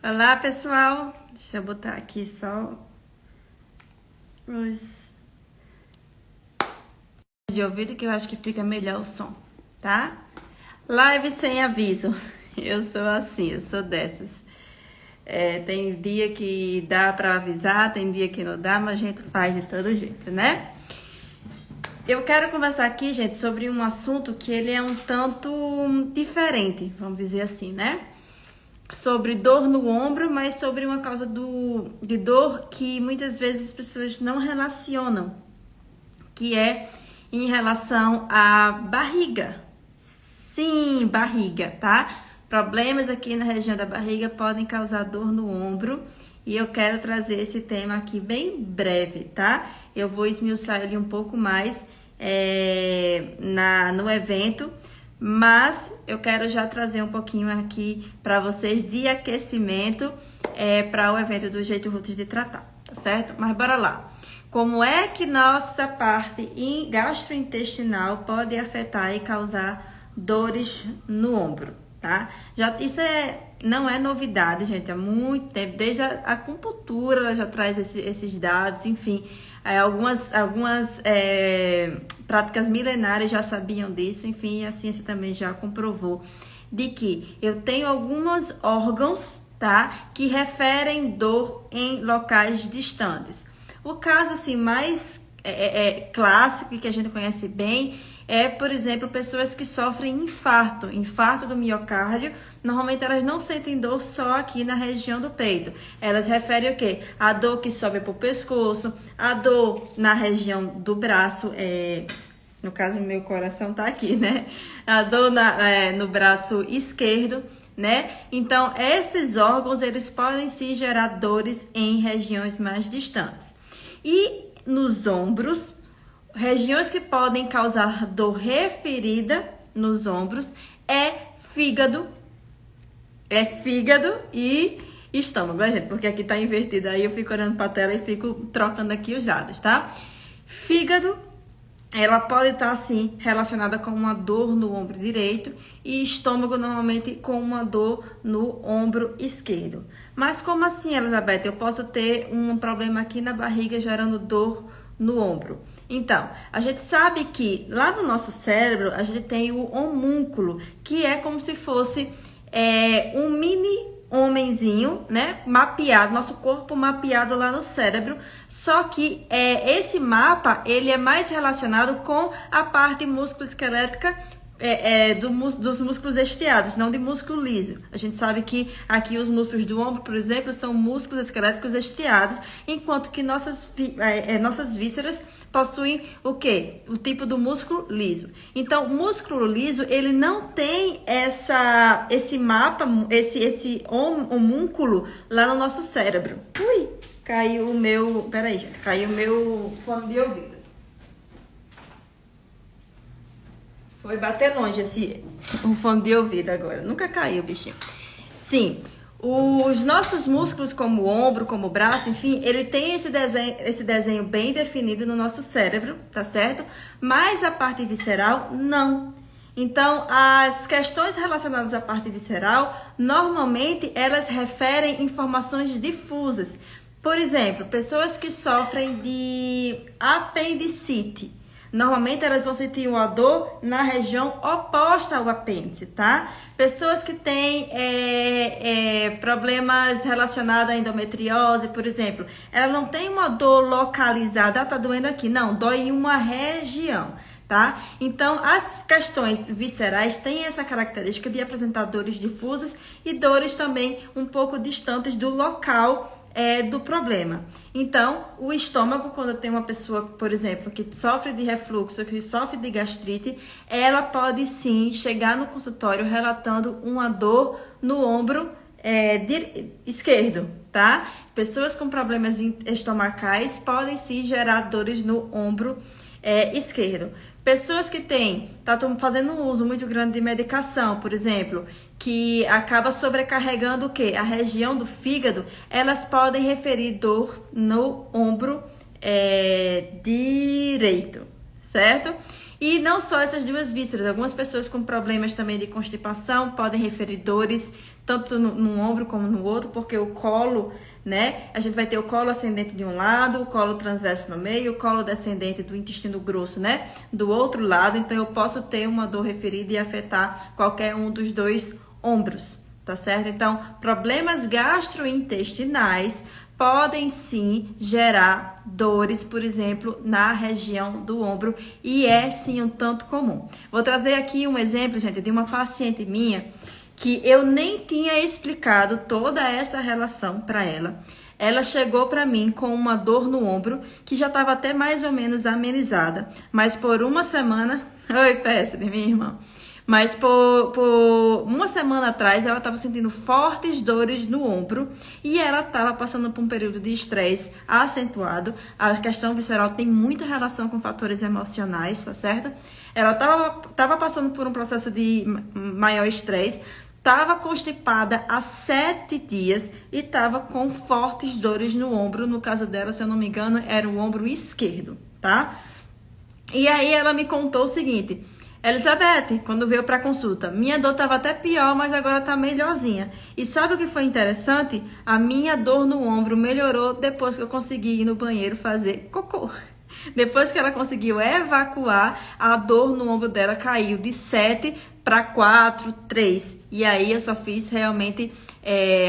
Olá, pessoal. Deixa eu botar aqui só os de ouvido que eu acho que fica melhor o som, tá? Live sem aviso. Eu sou assim, eu sou dessas. Tem dia que dá pra avisar, tem dia que não dá, mas a gente faz de todo jeito, né? Eu quero conversar aqui, gente, sobre um assunto que ele é um tanto diferente, vamos dizer assim, né? Sobre dor no ombro, mas sobre uma causa de dor que muitas vezes as pessoas não relacionam, que é em relação à barriga. Sim, barriga, tá? Problemas aqui na região da barriga podem causar dor no ombro e eu quero trazer esse tema aqui bem breve, tá? Eu vou esmiuçar ele um pouco mais no evento, mas eu quero já trazer um pouquinho aqui para vocês de aquecimento para o evento do Jeito Roots de Tratar, tá certo? Mas bora lá. Como é que nossa parte gastrointestinal pode afetar e causar dores no ombro, tá? Isso não é novidade, gente, há muito tempo, desde a acupuntura ela já traz esses dados, enfim, algumas práticas milenares já sabiam disso, enfim, a ciência também já comprovou de que eu tenho alguns órgãos, tá, que referem dor em locais distantes. O caso assim mais clássico e que a gente conhece bem por exemplo, pessoas que sofrem infarto do miocárdio. Normalmente elas não sentem dor só aqui na região do peito. Elas referem o quê? A dor que sobe para o pescoço, a dor na região do braço, no caso, meu coração tá aqui, né? A dor no braço esquerdo, né? Então, esses órgãos, eles podem sim gerar dores em regiões mais distantes. E nos ombros, regiões que podem causar dor referida nos ombros fígado, fígado e estômago, gente? Porque aqui tá invertido, aí eu fico olhando pra tela e fico trocando aqui os dados, tá? Fígado, ela pode estar, assim, relacionada com uma dor no ombro direito e estômago, normalmente, com uma dor no ombro esquerdo. Mas como assim, Elizabeth? Eu posso ter um problema aqui na barriga gerando dor no ombro. Então, a gente sabe que lá no nosso cérebro, a gente tem o homúnculo, que é como se fosse um mini homenzinho, né, mapeado, nosso corpo mapeado lá no cérebro, só que esse mapa, ele é mais relacionado com a parte músculo-esquelética dos músculos estriados, não de músculo liso. A gente sabe que aqui os músculos do ombro, por exemplo, são músculos esqueléticos estriados, enquanto que nossas vísceras possuem o quê? O tipo do músculo liso. Então, o músculo liso, ele não tem esse mapa, esse homúnculo lá no nosso cérebro. Ui, caiu o meu... Peraí, gente, caiu o meu fone de ouvido. Foi bater longe um fone de ouvido agora. Nunca caiu, bichinho. Sim, os nossos músculos, como o ombro, como o braço, enfim, ele tem esse desenho bem definido no nosso cérebro, tá certo? Mas a parte visceral, não. Então, as questões relacionadas à parte visceral, normalmente, elas referem informações difusas. Por exemplo, pessoas que sofrem de apendicite. Normalmente elas vão sentir uma dor na região oposta ao apêndice, tá? Pessoas que têm problemas relacionados à endometriose, por exemplo, ela não tem uma dor localizada, tá doendo aqui, não, dói em uma região, tá? Então, as questões viscerais têm essa característica de apresentar dores difusas e dores também um pouco distantes do local do problema. Então, o estômago, quando tem uma pessoa, por exemplo, que sofre de refluxo, que sofre de gastrite, ela pode sim chegar no consultório relatando uma dor no ombro esquerdo, tá? Pessoas com problemas estomacais podem sim gerar dores no ombro esquerdo. Pessoas que estão fazendo um uso muito grande de medicação, por exemplo, que acaba sobrecarregando o quê? A região do fígado, elas podem referir dor no ombro direito, certo? E não só essas duas vísceras, algumas pessoas com problemas também de constipação podem referir dores tanto no ombro como no outro, porque o colo, né? A gente vai ter o colo ascendente de um lado, o colo transverso no meio, o colo descendente do intestino grosso, né? Do outro lado, então eu posso ter uma dor referida e afetar qualquer um dos dois ombros, tá certo? Então, problemas gastrointestinais podem sim gerar dores, por exemplo, na região do ombro, e é sim um tanto comum. Vou trazer aqui um exemplo, gente, de uma paciente minha que eu nem tinha explicado toda essa relação para ela. Ela chegou para mim com uma dor no ombro que já estava até mais ou menos amenizada, mas por uma semana... Oi, péssimo, minha irmã. Mas por uma semana atrás ela estava sentindo fortes dores no ombro e ela estava passando por um período de estresse acentuado. A questão visceral tem muita relação com fatores emocionais, tá certo? Ela estava passando por um processo de maior estresse, estava constipada há 7 dias e estava com fortes dores no ombro. No caso dela, se eu não me engano, era o ombro esquerdo, tá? E aí ela me contou o seguinte: Elizabeth, quando veio para consulta, minha dor estava até pior, mas agora está melhorzinha. E sabe o que foi interessante? A minha dor no ombro melhorou depois que eu consegui ir no banheiro fazer cocô. Depois que ela conseguiu evacuar, a dor no ombro dela caiu de 7 para 4, 3. E aí eu só fiz realmente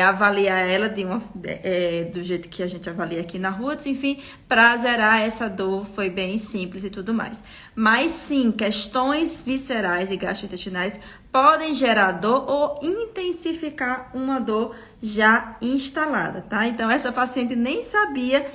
avaliar ela do jeito que a gente avalia aqui na Roots, enfim, para zerar essa dor. Foi bem simples e tudo mais. Mas sim, questões viscerais e gastrointestinais podem gerar dor ou intensificar uma dor já instalada, tá? Então essa paciente nem sabia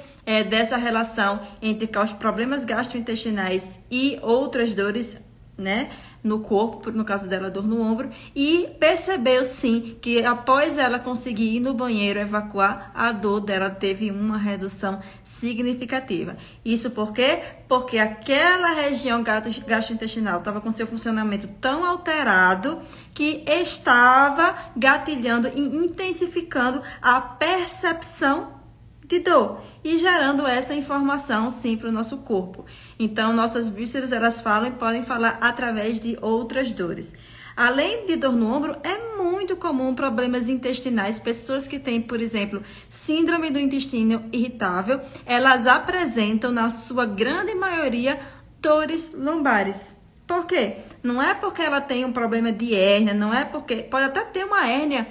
dessa relação entre os problemas gastrointestinais e outras dores, né, no corpo, no caso dela, dor no ombro, e percebeu sim que após ela conseguir ir no banheiro evacuar, a dor dela teve uma redução significativa. Isso por quê? Porque aquela região gastrointestinal estava com seu funcionamento tão alterado que estava gatilhando e intensificando a percepção de dor e gerando essa informação sim para o nosso corpo. Então, nossas vísceras, elas falam e podem falar através de outras dores. Além de dor no ombro, é muito comum problemas intestinais. Pessoas que têm, por exemplo, síndrome do intestino irritável, elas apresentam, na sua grande maioria, dores lombares. Por quê? Não é porque ela tem um problema de hérnia, não é porque... Pode até ter uma hérnia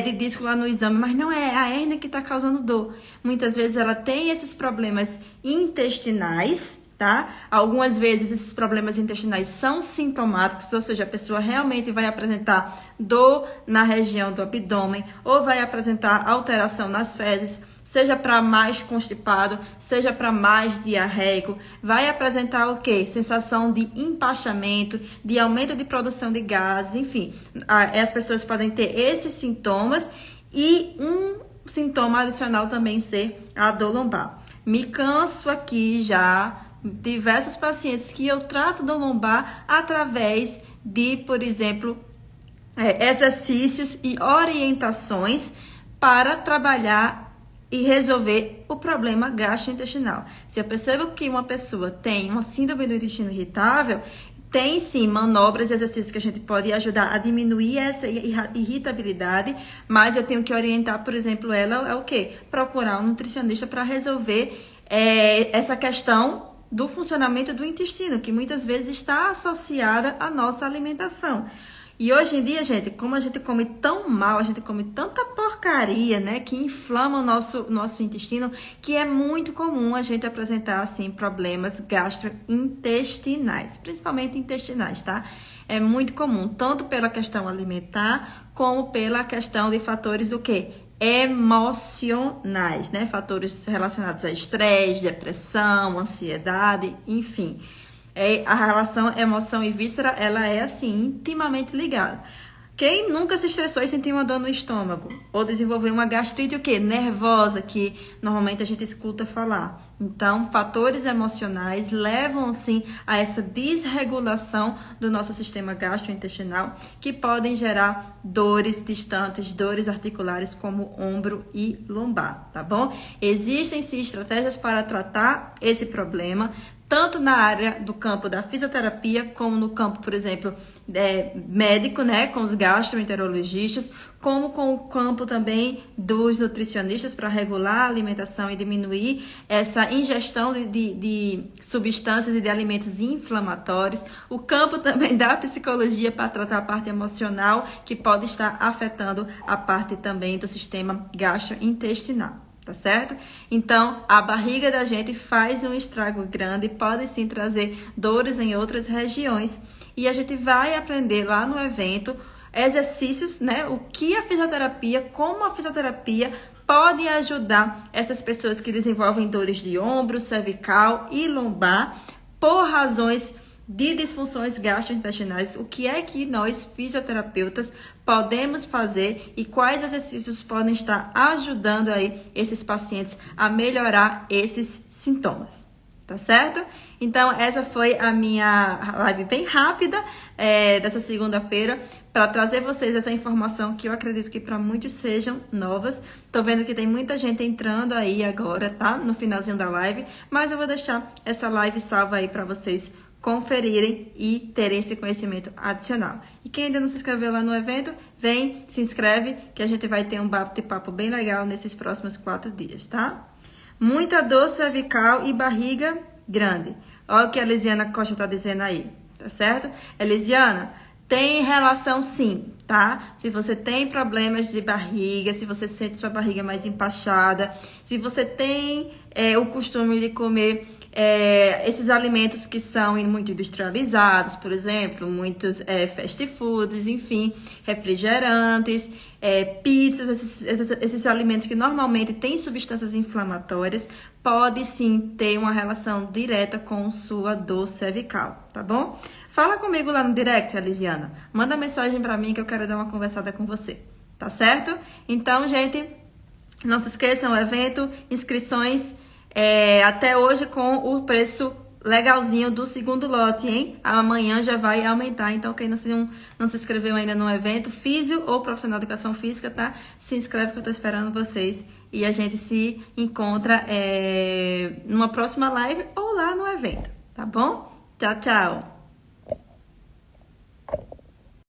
de disco lá no exame, mas não é a hérnia que está causando dor. Muitas vezes ela tem esses problemas intestinais, tá? Algumas vezes esses problemas intestinais são sintomáticos, ou seja, a pessoa realmente vai apresentar dor na região do abdômen ou vai apresentar alteração nas fezes, seja para mais constipado, seja para mais diarreico, vai apresentar o quê? Sensação de empachamento, de aumento de produção de gases, enfim. As pessoas podem ter esses sintomas e um sintoma adicional também ser a dor lombar. Me canso aqui já diversos pacientes que eu trato dor lombar através de, por exemplo, exercícios e orientações para trabalhar e resolver o problema gastrointestinal. Se eu percebo que uma pessoa tem uma síndrome do intestino irritável, tem sim manobras e exercícios que a gente pode ajudar a diminuir essa irritabilidade, mas eu tenho que orientar, por exemplo, ela o quê? Procurar um nutricionista para resolver essa questão do funcionamento do intestino, que muitas vezes está associada à nossa alimentação. E hoje em dia, gente, como a gente come tão mal, a gente come tanta porcaria, né, que inflama o nosso intestino, que é muito comum a gente apresentar, assim, problemas gastrointestinais, principalmente intestinais, tá? É muito comum, tanto pela questão alimentar, como pela questão de fatores, o quê? Emocionais, né? Fatores relacionados a estresse, depressão, ansiedade, enfim. A relação emoção e víscera, ela é assim, intimamente ligada. Quem nunca se estressou e sentiu uma dor no estômago? Ou desenvolveu uma gastrite o quê? Nervosa, que normalmente a gente escuta falar. Então, fatores emocionais levam, sim, a essa desregulação do nosso sistema gastrointestinal, que podem gerar dores distantes, dores articulares, como ombro e lombar, tá bom? Existem, sim, estratégias para tratar esse problema, tanto na área do campo da fisioterapia, como no campo, por exemplo, médico, né, com os gastroenterologistas, como com o campo também dos nutricionistas para regular a alimentação e diminuir essa ingestão de substâncias e de alimentos inflamatórios. O campo também da psicologia para tratar a parte emocional, que pode estar afetando a parte também do sistema gastrointestinal. Tá certo? Então, a barriga da gente faz um estrago grande, pode sim trazer dores em outras regiões. E a gente vai aprender lá no evento exercícios, né? O que a fisioterapia, como a fisioterapia pode ajudar essas pessoas que desenvolvem dores de ombro, cervical e lombar por razões de disfunções gastrointestinais, o que é que nós, fisioterapeutas, podemos fazer e quais exercícios podem estar ajudando aí esses pacientes a melhorar esses sintomas, tá certo? Então, essa foi a minha live bem rápida dessa segunda-feira para trazer vocês essa informação que eu acredito que para muitos sejam novas. Tô vendo que tem muita gente entrando aí agora, tá? No finalzinho da live, mas eu vou deixar essa live salva aí para vocês conferirem e terem esse conhecimento adicional. E quem ainda não se inscreveu lá no evento, vem, se inscreve, que a gente vai ter um bate-papo bem legal nesses próximos 4 dias, tá? Muita dor cervical e barriga grande. Olha o que a Elisiana Costa tá dizendo aí, tá certo? Elisiana, tem relação sim, tá? Se você tem problemas de barriga, se você sente sua barriga mais empachada, se você tem o costume de comer esses alimentos que são muito industrializados, por exemplo, muitos fast foods, enfim, refrigerantes, pizzas, esses alimentos que normalmente têm substâncias inflamatórias, pode sim ter uma relação direta com sua dor cervical, tá bom? Fala comigo lá no direct, Elisiana. Manda mensagem pra mim que eu quero dar uma conversada com você, tá certo? Então, gente, não se esqueçam, o evento, inscrições até hoje com o preço legalzinho do segundo lote, hein? Amanhã já vai aumentar, então quem não se inscreveu ainda no evento, físio ou profissional de educação física, tá? Se inscreve que eu tô esperando vocês e a gente se encontra numa próxima live ou lá no evento, tá bom? Tchau, tchau!